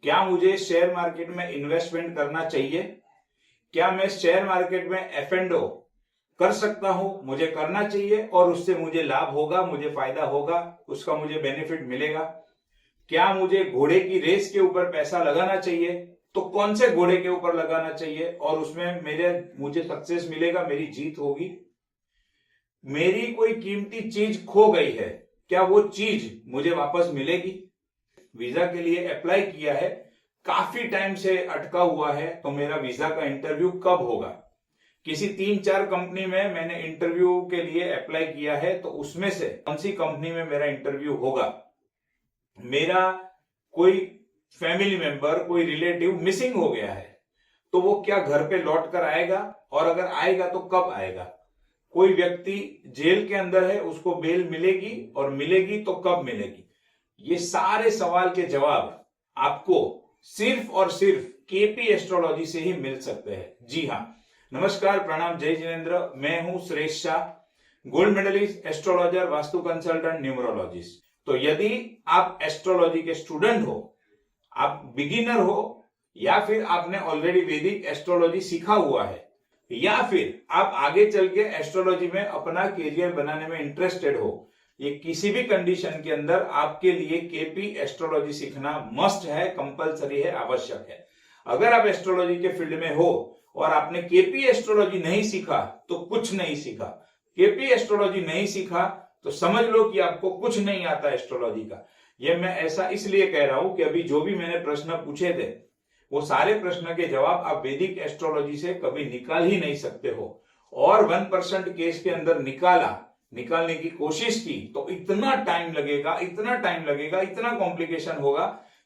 क्या मुझे share market में इन्वेस्टमेंट करना चाहिए? क्या मैं शेयर मार्केट में F&O कर सकता हूं? मुझे करना चाहिए और उससे मुझे लाभ होगा, मुझे फायदा होगा, उसका मुझे बेनिफिट मिलेगा। क्या मुझे घोड़े की रेस के ऊपर पैसा लगाना चाहिए? तो कौन से घोड़े के ऊपर लगाना चाहिए और उसमें मुझे सक्सेस मिलेगा, मेरी जीत होगी? मेरी कोई कीमती चीज खो गई है, क्या वो चीज मुझे वापस मिलेगी? वीजा के लिए अप्लाई किया है, काफी टाइम से अटका हुआ है, तो मेरा वीजा का इंटरव्यू कब होगा? किसी 3-4 कंपनी में मैंने इंटरव्यू के लिए अप्लाई किया है, तो उसमें से कौन सी कंपनी में मेरा इंटरव्यू होगा? मेरा कोई फैमिली मेंबर, कोई रिलेटिव मिसिंग हो गया है, तो वो क्या घर पे लौट कर आएगा? और अगर आएगा तो कब आएगा? कोई व्यक्ति जेल के अंदर है, उसको बेल मिलेगी, और मिलेगी तो कब मिलेगी? ये सारे सवाल के जवाब आपको सिर्फ और सिर्फ केपी एस्ट्रोलॉजी से ही मिल सकते हैं। जी हाँ, नमस्कार, प्रणाम, जय जिनेंद्र। मैं हूं Suresh Shah, gold medallist, astrologer, vastu consultant, numerologist. तो यदि आप एस्ट्रोलॉजी के स्टूडेंट हो, आप बिगिनर हो, या फिर आपने ऑलरेडी वैदिक एस्ट्रोलॉजी सीखा हुआ है, या फिर आप आगे चल के एस्ट्रोलॉजी में अपना करियर बनाने में इंटरेस्टेड हो, ये किसी भी कंडीशन के अंदर आपके लिए केपी एस्ट्रोलॉजी सीखना मस्ट है, कंपलसरी है, आवश्यक है। अगर आप एस्ट्रोलॉजी के फील्ड में हो और आपने केपी एस्ट्रोलॉजी नहीं सीखा तो कुछ नहीं सीखा। केपी एस्ट्रोलॉजी नहीं सीखा तो समझ लो कि आपको कुछ नहीं आता एस्ट्रोलॉजी का। ये मैं ऐसा इसलिए कह रहा हूं कि अभी जो भी मैंने प्रश्न पूछे थे, वो सारे प्रश्न के जवाब आप वैदिक एस्ट्रोलॉजी से कभी निकाल ही नहीं सकते हो। और 1% केस के अंदर निकालने की कोशिश की तो इतना टाइम लगेगा, इतना कॉम्प्लिकेशन होगा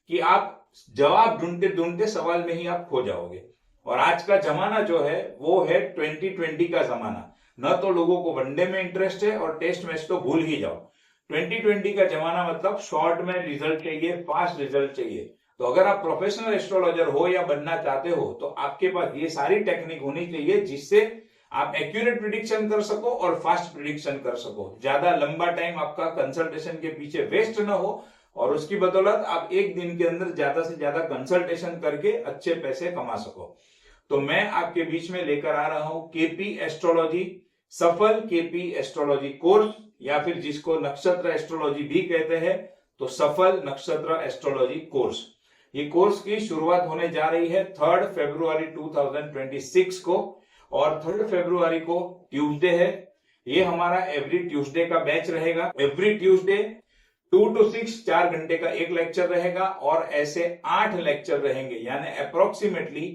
कि आप जवाब ढूंढते ढूंढते सवाल में ही आप खो जाओगे। और आज का जमाना जो है वो है 2020 का जमाना। न तो लोगों को वनडे में इंटरेस्ट है और टेस्ट मैच तो भूल ही जाओ। 2020 का जमाना मतलब शॉर्ट में रिजल्ट चाहिए, फास्ट रिजल्ट चाहिए। तो अगर आप प्रोफेशनल एस्ट्रोलॉजर हो या बनना चाहते हो तो आपके पास ये सारी टेक्निक होनी चाहिए जिससे आप एक्यूरेट प्रिडिक्शन कर सको और फास्ट प्रिडिक्शन कर सको। ज्यादा लंबा टाइम आपका कंसल्टेशन के पीछे वेस्ट ना हो और उसकी बदौलत आप एक दिन के अंदर ज्यादा से ज्यादा कंसल्टेशन करके अच्छे पैसे कमा सको। तो मैं आपके बीच में लेकर आ रहा हूं केपी एस्ट्रोलॉजी, सफल केपी एस्ट्रोलॉजी कोर्स, या फिर जिसको नक्षत्र एस्ट्रोलॉजी भी कहते हैं, तो सफल नक्षत्र एस्ट्रोलॉजी कोर्स। ये कोर्स की शुरुआत होने जा रही है 3 फरवरी 2026 को, और 3 फरवरी को ट्यूसडे है। ये हमारा एवरी ट्यूसडे का बैच रहेगा। एवरी ट्यूसडे 2 to 6 4 घंटे का एक लेक्चर रहेगा, और ऐसे 8 लेक्चर रहेंगे, यानी अप्रोक्सीमेटली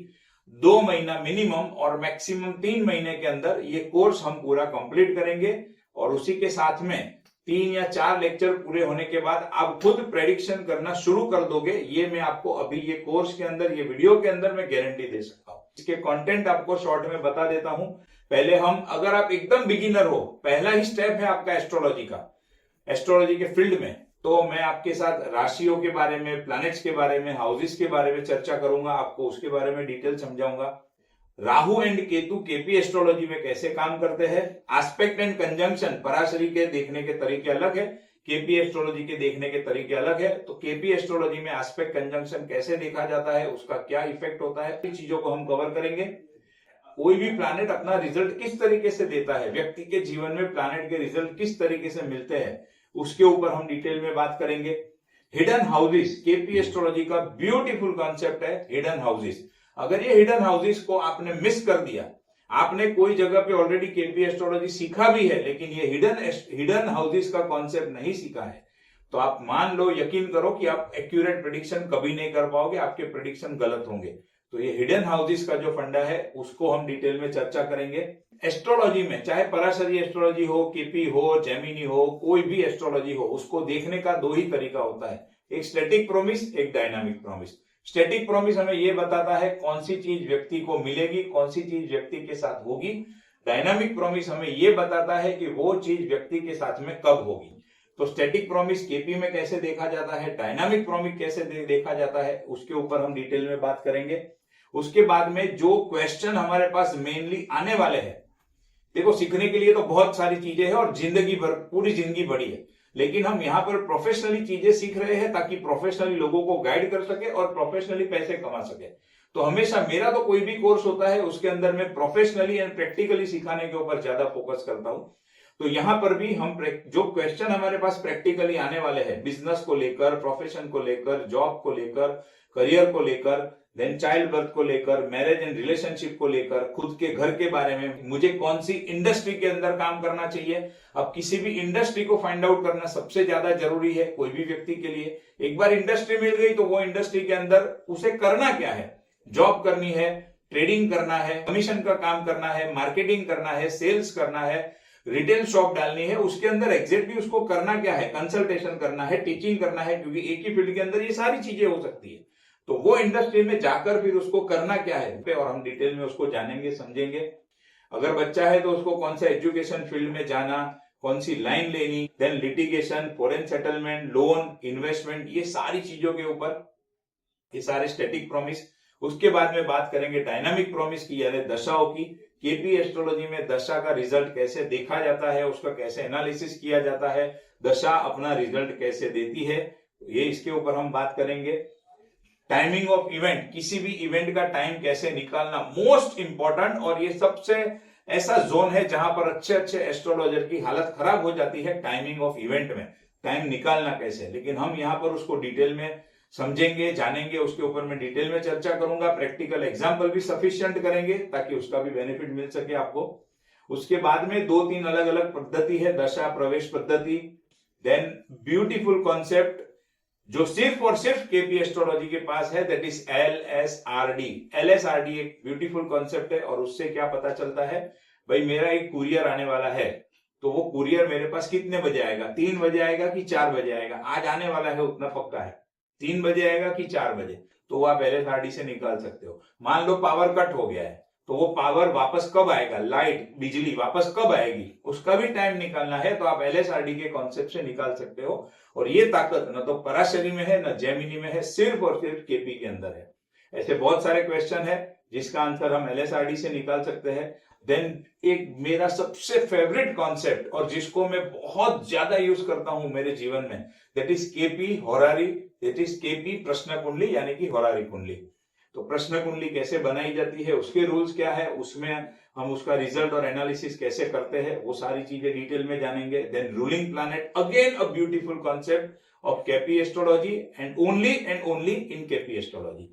2 महीना मिनिमम और मैक्सिमम 3 महीने के अंदर ये कोर्स हम पूरा कंप्लीट करेंगे। और उसी के साथ में 3 या 4 लेक्चर पूरे होने के बाद आप खुद प्रेडिक्शन करना शुरू कर दोगे। ये मैं आपको अभी ये कोर्स के अंदर, ये वीडियो के अंदर मैं गारंटी दे सकता हूं। इसके कंटेंट आपको शॉर्ट में बता देता हूं। पहले अगर आप एकदम बिगिनर हो, पहला ही स्टेप है आपका एस्ट्रोलॉजी का, एस्ट्रोलॉजी के फील्ड में, तो मैं आपके साथ राशियों के बारे में, प्लैनेट्स के बारे में, हाउसेस के बारे में चर्चा करूंगा, आपको उसके बारे में डिटेल समझाऊंगा। Rahu and Ketu KP astrology में कैसे काम करते हैं, एस्पेक्ट एंड कंजंक्शन पराशरी के देखने के तरीके अलग है, केपी एस्ट्रोलॉजी के देखने के तरीके अलग है। तो केपी एस्ट्रोलॉजी में एस्पेक्ट कंजंक्शन कैसे देखा जाता है, उसका क्या इफेक्ट होता है, इन चीजों को हम कवर करेंगे। कोई भी प्लैनेट अपना रिजल्ट किस तरीके से देता है, व्यक्ति के जीवन में प्लैनेट के रिजल्ट किस तरीके से मिलते हैं, उसके ऊपर हम डिटेल में बात करेंगे। हिडन हाउसेस केपी एस्ट्रोलॉजी का ब्यूटीफुल कॉन्सेप्ट है, हिडन हाउसेस। अगर ये हिडन हाउसेस को आपने मिस कर दिया, आपने कोई जगह पे ऑलरेडी केपी एस्ट्रोलॉजी सीखा भी है लेकिन ये हिडन हाउसेस का कॉन्सेप्ट नहीं सीखा है, तो आप मान लो, यकीन करो कि आप एक्यूरेट प्रेडिक्शन कभी नहीं कर पाओगे, आपके प्रेडिक्शन गलत होंगे। तो ये हिडन हाउसेस का जो फंडा है उसको हम डिटेल में चर्चा करेंगे। एस्ट्रोलॉजी में चाहे पराशरी एस्ट्रोलॉजी हो, केपी हो, जेमिनी हो, कोई भी एस्ट्रोलॉजी हो, उसको देखने का 2 ही तरीका होता है, एक स्टैटिक प्रोमिस, एक डायनामिक प्रोमिस। स्टैटिक प्रोमिस हमें यह बताता है कौन सी चीज व्यक्ति को मिलेगी, कौन सी चीज व्यक्ति के साथ होगी। डायनामिक प्रोमिस हमें यह बताता है कि वो चीज व्यक्ति के साथ में कब होगी। तो स्टैटिक प्रोमिस केपी में कैसे देखा जाता है, डायनामिक प्रोमिस कैसे देखा जाता है, उसके ऊपर हम डिटेल में बात करेंगे। उसके बाद में जो क्वेश्चन हमारे पास मेनली आने वाले हैं, देखो सीखने के लिए तो बहुत सारी चीजें हैं और जिंदगी भर, पूरी जिंदगी बड़ी है। लेकिन हम यहाँ पर प्रोफेशनली चीजें सीख रहे हैं ताकि प्रोफेशनली लोगों को गाइड कर सके और प्रोफेशनली पैसे कमा सके। तो हमेशा मेरा तो कोई भी कोर्स होता है उसके अंदर मैं प्रोफेशनली एंड प्रैक्टिकली सिखाने के ऊपर ज्यादा फोकस करता हूं। तो यहां पर भी हम जो क्वेश्चन हमारे पास प्रैक्टिकली आने वाले हैं, बिजनेस को लेकर, प्रोफेशन को लेकर, जॉब को लेकर, करियर को लेकर, देन चाइल्ड बर्थ को लेकर, मैरिज एंड रिलेशनशिप को लेकर, खुद के घर के बारे में, मुझे कौन सी इंडस्ट्री के अंदर काम करना चाहिए। अब किसी भी इंडस्ट्री को फाइंड आउट करना सबसे ज्यादा जरूरी है कोई भी व्यक्ति के लिए। एक बार इंडस्ट्री मिल गई तो वो इंडस्ट्री के अंदर उसे करना क्या है, जॉब करनी है, ट्रेडिंग करना है, कमीशन का काम करना है, मार्केटिंग करना है, सेल्स करना है, रिटेल शॉप डालनी है, उसके अंदर एग्जैक्टली उसको करना क्या है, कंसल्टेशन करना है, टीचिंग करना है, क्योंकि एक ही फील्ड के अंदर ये सारी चीजें हो सकती है। तो वो इंडस्ट्री में जाकर फिर उसको करना क्या है और हम डिटेल में उसको जानेंगे, समझेंगे। अगर बच्चा है तो उसको कौन सा एजुकेशन फील्ड में जाना, कौन सी लाइन लेनी, then litigation, foreign settlement, loan, investment, ये सारी चीजों के ऊपर, ये सारे स्टैटिक प्रॉमिस। उसके बाद में बात करेंगे डायनामिक प्रॉमिस की, यानी दशाओं की। केपी एस्ट्रोलॉजी में दशा का रिजल्ट कैसे देखा जाता है, उसका कैसे एनालिसिस किया जाता है, दशा अपना रिजल्ट कैसे देती है, ये इसके ऊपर हम बात करेंगे। टाइमिंग ऑफ इवेंट, किसी भी इवेंट का टाइम कैसे निकालना, मोस्ट इंपॉर्टेंट, और ये सबसे ऐसा जोन है जहां पर अच्छे अच्छे एस्ट्रोलॉजर की हालत खराब हो जाती है। टाइमिंग ऑफ इवेंट में टाइम निकालना कैसे, लेकिन हम यहां पर उसको डिटेल में समझेंगे, जानेंगे, उसके ऊपर मैं डिटेल में चर्चा करूंगा। प्रैक्टिकल एग्जाम्पल भी सफिशिएंट करेंगे ताकि उसका भी बेनिफिट मिल सके आपको। उसके बाद में 2-3 अलग अलग पद्धति है, दशा प्रवेश पद्धति, देन ब्यूटीफुल कॉन्सेप्ट जो सिर्फ और सिर्फ केपी एस्ट्रोलॉजी के पास है, दैट इज LSRD। LSRD एक ब्यूटीफुल कॉन्सेप्ट है, और उससे क्या पता चलता है, भाई मेरा एक कुरियर आने वाला है, तो वो कुरियर मेरे पास कितने बजे आएगा, 3 बजे आएगा कि 4 बजे आएगा, आज आने वाला है उतना पक्का है, 3 बजे आएगा कि 4 बजे, तो वो आप LSRD से निकाल सकते हो। मान लो पावर कट हो गया है, तो वो पावर वापस कब आएगा, लाइट, बिजली वापस कब आएगी, उसका भी टाइम निकालना है, तो आप LSRD के कॉन्सेप्ट से निकाल सकते हो। और ये ताकत न तो पराशरी में है, न जेमिनी में है, सिर्फ और सिर्फ केपी के अंदर है। ऐसे बहुत सारे क्वेश्चन है जिसका आंसर हम LSRD से निकाल सकते हैं। देन एक मेरा सबसे फेवरेट कॉन्सेप्ट और जिसको मैं बहुत ज्यादा यूज करता हूं मेरे जीवन में, that is KP horary, that is KP प्रश्न कुंडली, यानी कि होरारी कुंडली। तो प्रश्न कुंडली कैसे बनाई जाती है, उसके रूल्स क्या है, उसमें हम उसका रिजल्ट और एनालिसिस कैसे करते हैं, वो सारी चीजें डिटेल में जानेंगे। Then ruling planet, again a beautiful concept of KP astrology and only in KP astrology.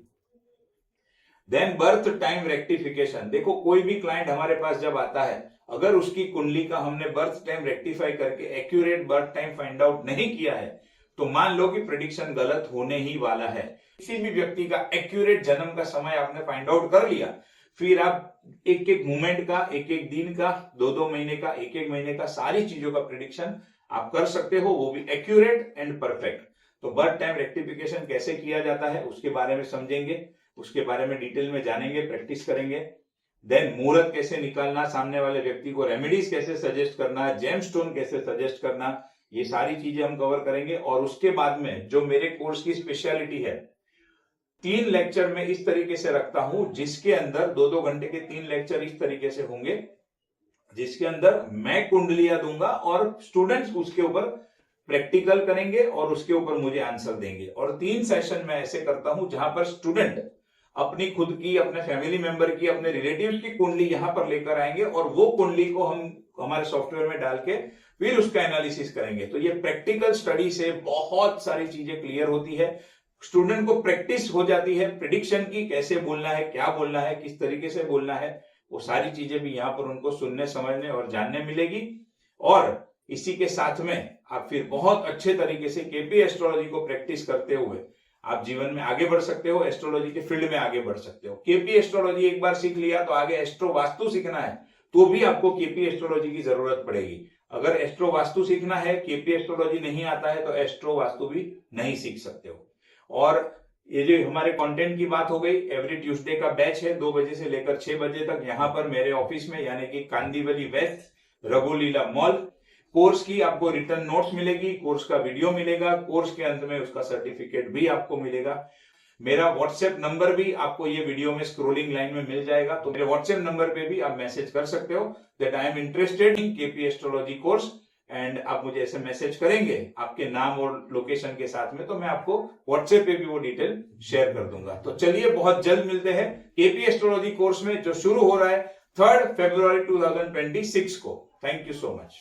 Then birth time rectification, देखो कोई भी क्लाइंट हमारे पास जब आता है, अगर उसकी कुंडली का हमने बर्थ टाइम रेक्टिफाई करके accurate birth time find out नहीं किया है, तो मान लो कि प्रेडिक्शन गलत होने ही वाला है। किसी भी व्यक्ति का एक्यूरेट जन्म का समय आपने फाइंड आउट कर लिया, फिर आप एक एक मोमेंट का, एक एक दिन का, 2-2 महीने का, एक एक महीने का, सारी चीजों का प्रेडिक्शन आप कर सकते हो, वो भी एक्यूरेट एंड परफेक्ट। तो बर्थ टाइम रेक्टिफिकेशन कैसे किया जाता है उसके बारे में समझेंगे, उसके बारे में डिटेल में जानेंगे, प्रैक्टिस करेंगे। देन मुहूर्त कैसे निकालना, सामने वाले व्यक्ति को रेमेडीज कैसे सजेस्ट करना, जेमस्टोन कैसे सजेस्ट करना, ये सारी चीजें हम कवर करेंगे। और उसके बाद में जो मेरे कोर्स की स्पेशलिटी है, 3 लेक्चर में इस तरीके से रखता हूं जिसके अंदर 2-2 घंटे के 3 लेक्चर इस तरीके से होंगे, जिसके अंदर मैं कुंडलियां दूंगा और स्टूडेंट्स उसके ऊपर प्रैक्टिकल करेंगे और उसके ऊपर मुझे आंसर देंगे। और 3 सेशन मैं ऐसे करता हूं जहां पर स्टूडेंट अपनी खुद की, अपने फैमिली मेंबर की, अपने रिलेटिव्स की कुंडली यहां पर लेकर आएंगे और वो कुंडली को हम हमारे सॉफ्टवेयर में डाल के फिर उसका एनालिसिस करेंगे। तो ये प्रैक्टिकल स्टडी से बहुत सारी चीजें क्लियर होती है, स्टूडेंट को प्रैक्टिस हो जाती है प्रिडिक्शन की, कैसे बोलना है, क्या बोलना है, किस तरीके से बोलना है, वो सारी चीजें भी यहाँ पर उनको सुनने, समझने और जानने मिलेगी। और इसी के साथ में आप फिर बहुत अच्छे तरीके से केपी एस्ट्रोलॉजी को प्रैक्टिस करते हुए आप जीवन में आगे बढ़ सकते हो, एस्ट्रोलॉजी के फील्ड में आगे बढ़ सकते हो। केपी एस्ट्रोलॉजी एक बार सीख लिया तो आगे एस्ट्रो वास्तु सीखना है तो भी आपको केपी एस्ट्रोलॉजी की जरूरत पड़ेगी। अगर एस्ट्रो वास्तु सीखना है, केपी एस्ट्रोलॉजी नहीं आता है, तो एस्ट्रो वास्तु भी नहीं सीख सकते हो। और ये जो हमारे कंटेंट की बात हो गई, एवरी ट्यूसडे का बैच है 2 बजे से लेकर 6 बजे तक, यहाँ पर मेरे ऑफिस में, यानी कि कांदीवली वेस्ट, रघुलीला मॉल। कोर्स की आपको रिटर्न नोट्स मिलेगी, कोर्स का वीडियो मिलेगा, कोर्स के अंत में उसका सर्टिफिकेट भी आपको मिलेगा। मेरा व्हाट्सएप नंबर भी आपको ये वीडियो में स्क्रोलिंग लाइन में मिल जाएगा, तो मेरे व्हाट्सएप नंबर पे भी आप मैसेज कर सकते हो that I am interested in KP astrology course and आप मुझे ऐसे मैसेज करेंगे आपके नाम और लोकेशन के साथ में, तो मैं आपको व्हाट्सएप पे भी वो डिटेल शेयर कर दूंगा। तो चलिए बहुत जल्द मिलते हैं केपी एस्ट्रोलॉजी कोर्स में जो शुरू हो रहा है 3 फरवरी 2026 को। Thank you so much.